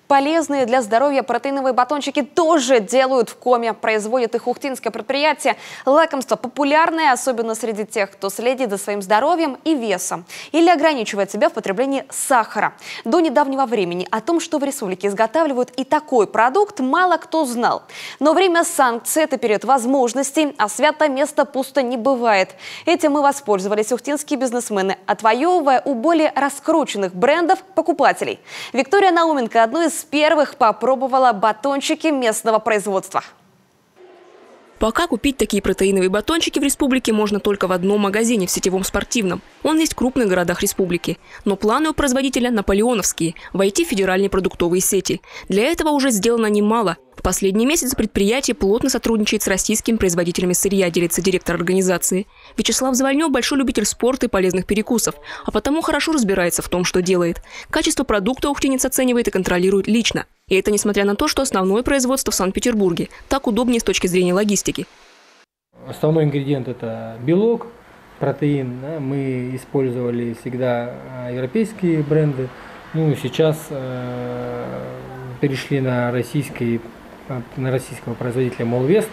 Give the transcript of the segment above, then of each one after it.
Полезные для здоровья протеиновые батончики тоже делают в коме. Производит их ухтинское предприятие. Лакомство популярное, особенно среди тех, кто следит за своим здоровьем и весом. Или ограничивает себя в потреблении сахара. До недавнего времени о том, что в республике изготавливают и такой продукт, мало кто знал. Но время санкций – это период возможностей, а святое место пусто не бывает. Этим мы воспользовались ухтинские бизнесмены, отвоевывая у более раскрученных брендов покупателей. Виктория Науменко одной из первых попробовала батончики местного производства. Пока купить такие протеиновые батончики в республике можно только в одном магазине в сетевом спортивном. Он есть в крупных городах республики. Но планы у производителя наполеоновские – войти в федеральные продуктовые сети. Для этого уже сделано немало. В последние месяцы предприятие плотно сотрудничает с российскими производителями сырья, делится директор организации. Вячеслав Завальнев – большой любитель спорта и полезных перекусов, а потому хорошо разбирается в том, что делает. Качество продукта ухтинец оценивает и контролирует лично. И это несмотря на то, что основное производство в Санкт-Петербурге. Так удобнее с точки зрения логистики. Основной ингредиент – это белок, протеин. Да? Мы использовали всегда европейские бренды. Сейчас перешли на российского производителя Молвест.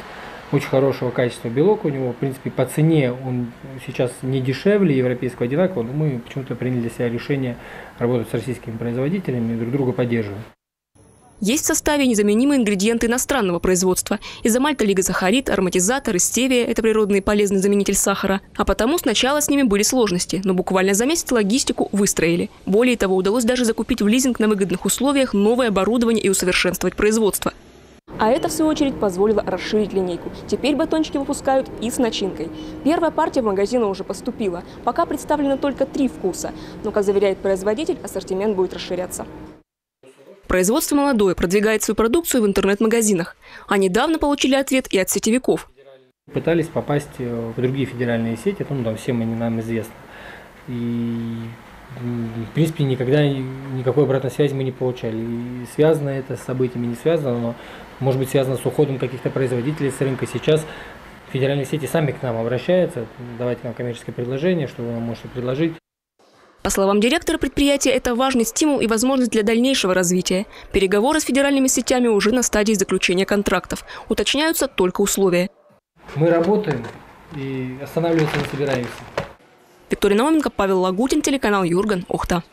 Очень хорошего качества белок у него. В принципе, по цене он сейчас не дешевле европейского, одинаково. Но мы почему-то приняли для себя решение работать с российскими производителями и друг друга поддерживать. Есть в составе незаменимые ингредиенты иностранного производства. Изомальтолигосахарид, ароматизатор, стевия – это природный и полезный заменитель сахара. А потому сначала с ними были сложности, но буквально за месяц логистику выстроили. Более того, удалось даже закупить в лизинг на выгодных условиях новое оборудование и усовершенствовать производство. А это, в свою очередь, позволило расширить линейку. Теперь батончики выпускают и с начинкой. Первая партия в магазины уже поступила. Пока представлено только 3 вкуса. Но, как заверяет производитель, ассортимент будет расширяться. Производство молодое, продвигает свою продукцию в интернет-магазинах. А недавно получили ответ и от сетевиков. Пытались попасть в другие федеральные сети, там всем они нам известны. И, в принципе, никогда никакой обратной связи мы не получали. И связано это с событиями, не связано, но может быть связано с уходом каких-то производителей с рынка. Сейчас федеральные сети сами к нам обращаются, давайте нам коммерческое предложение, что вы нам можете предложить. По словам директора предприятия, это важный стимул и возможность для дальнейшего развития. Переговоры с федеральными сетями уже на стадии заключения контрактов. Уточняются только условия. Мы работаем и останавливаться не собираемся. Виктория Науменко, Павел Лагутин, телеканал Юрган, Ухта.